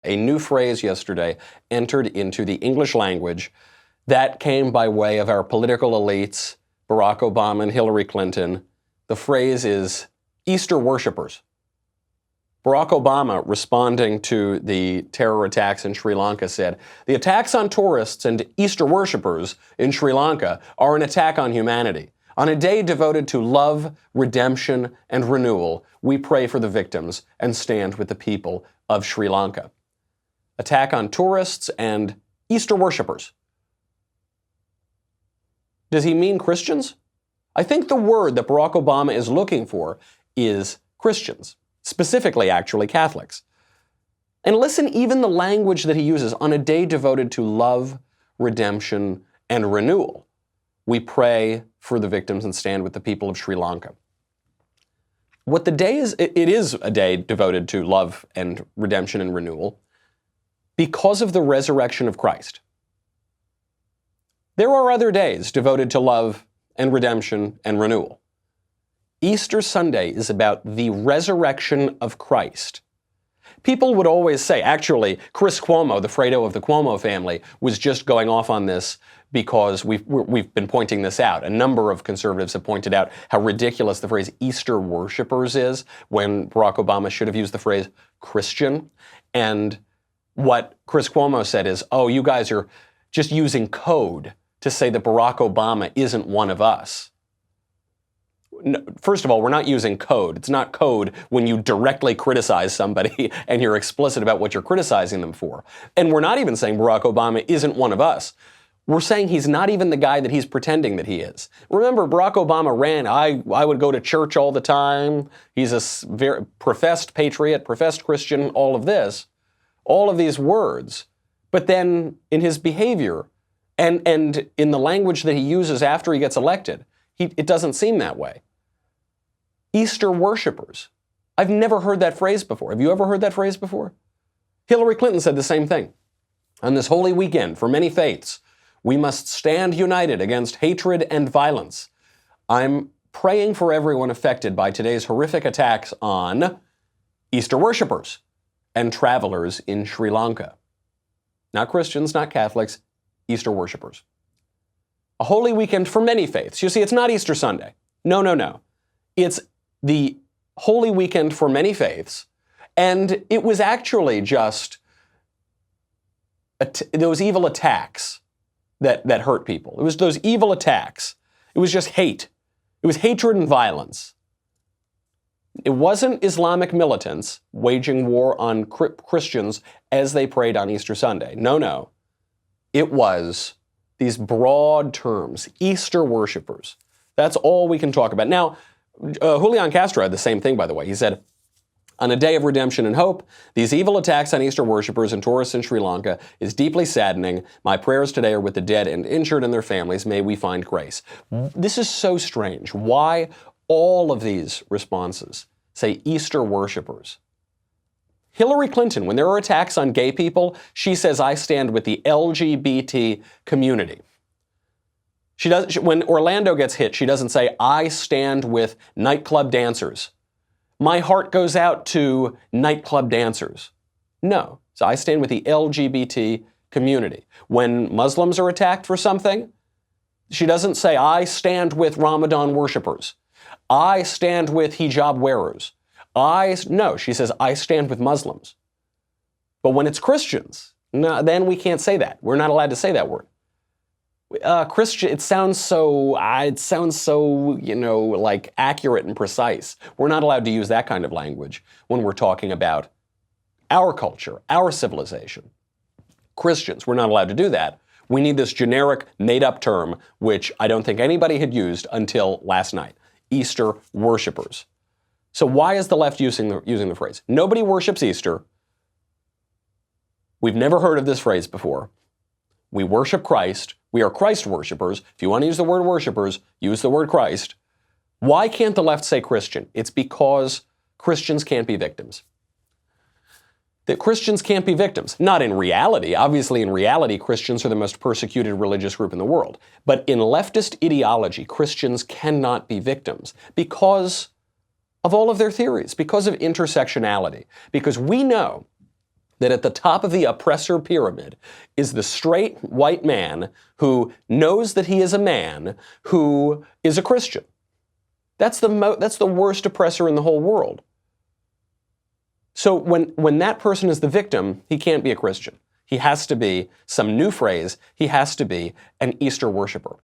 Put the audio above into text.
A new phrase yesterday entered into the English language that came by way of our political elites, Barack Obama and Hillary Clinton. The phrase is Easter worshippers. Barack Obama, responding to the terror attacks in Sri Lanka, said, "The attacks on tourists and Easter worshippers in Sri Lanka are an attack on humanity. On a day devoted to love, redemption, and renewal, we pray for the victims and stand with the people of Sri Lanka." Attack on tourists and Easter worshippers. Does he mean Christians? I think the word that Barack Obama is looking for is Christians. Specifically, actually, Catholics. And listen, even the language that he uses, on a day devoted to love, redemption, and renewal, we pray for the victims and stand with the people of Sri Lanka. What the day is, it is a day devoted to love and redemption and renewal because of the resurrection of Christ. There are other days devoted to love and redemption and renewal. Easter Sunday is about the resurrection of Christ. People would always say, actually, Chris Cuomo, the Fredo of the Cuomo family, was just going off on this because we've been pointing this out. A number of conservatives have pointed out how ridiculous the phrase Easter worshippers is, when Barack Obama should have used the phrase Christian. And what Chris Cuomo said is, oh, you guys are just using code to say that Barack Obama isn't one of us. First of all, we're not using code. It's not code when you directly criticize somebody and you're explicit about what you're criticizing them for. And we're not even saying Barack Obama isn't one of us. We're saying he's not even the guy that he's pretending that he is. Remember, Barack Obama ran, I would go to church all the time. He's a very professed patriot, professed Christian, all of this, all of these words. But then in his behavior and in the language that he uses after he gets elected, it doesn't seem that way. Easter worshippers. I've never heard that phrase before. Have you ever heard that phrase before? Hillary Clinton said the same thing. On this holy weekend for many faiths, we must stand united against hatred and violence. I'm praying for everyone affected by today's horrific attacks on Easter worshippers and travelers in Sri Lanka. Not Christians, not Catholics, Easter worshippers. A holy weekend for many faiths. You see, it's not Easter Sunday. No. It's the holy weekend for many faiths, and it was actually just those evil attacks that hurt people. It was those evil attacks. It was just hate. It was hatred and violence. It wasn't Islamic militants waging war on Christians as they prayed on Easter Sunday. No. It was these broad terms, Easter worshippers. That's all we can talk about. Now, Julian Castro had the same thing, by the way. He said, on a day of redemption and hope, these evil attacks on Easter worshippers and tourists in Sri Lanka is deeply saddening. My prayers today are with the dead and injured and their families. May we find grace. This is so strange. Why all of these responses say Easter worshippers? Hillary Clinton, when there are attacks on gay people, she says, I stand with the LGBT community. When Orlando gets hit, she doesn't say, I stand with nightclub dancers. My heart goes out to nightclub dancers. No, so I stand with the LGBT community. When Muslims are attacked for something, she doesn't say, I stand with Ramadan worshipers. I stand with hijab wearers. No, she says, I stand with Muslims. But when it's Christians, no, then we can't say that. We're not allowed to say that word. Christian, it sounds so, like accurate and precise. We're not allowed to use that kind of language when we're talking about our culture, our civilization. Christians, we're not allowed to do that. We need this generic, made-up term, which I don't think anybody had used until last night. Easter worshippers. So why is the left using the phrase? Nobody worships Easter. We've never heard of this phrase before. We worship Christ. We are Christ worshipers. If you want to use the word worshipers, use the word Christ. Why can't the left say Christian? It's because Christians can't be victims. That Christians can't be victims. Not in reality. Obviously, in reality, Christians are the most persecuted religious group in the world. But in leftist ideology, Christians cannot be victims because of all of their theories, because of intersectionality. Because we know that at the top of the oppressor pyramid is the straight white man who knows that he is a man who is a Christian. That's the worst oppressor in the whole world. So when that person is the victim, he can't be a Christian. He has to be some new phrase. He has to be an Easter worshiper.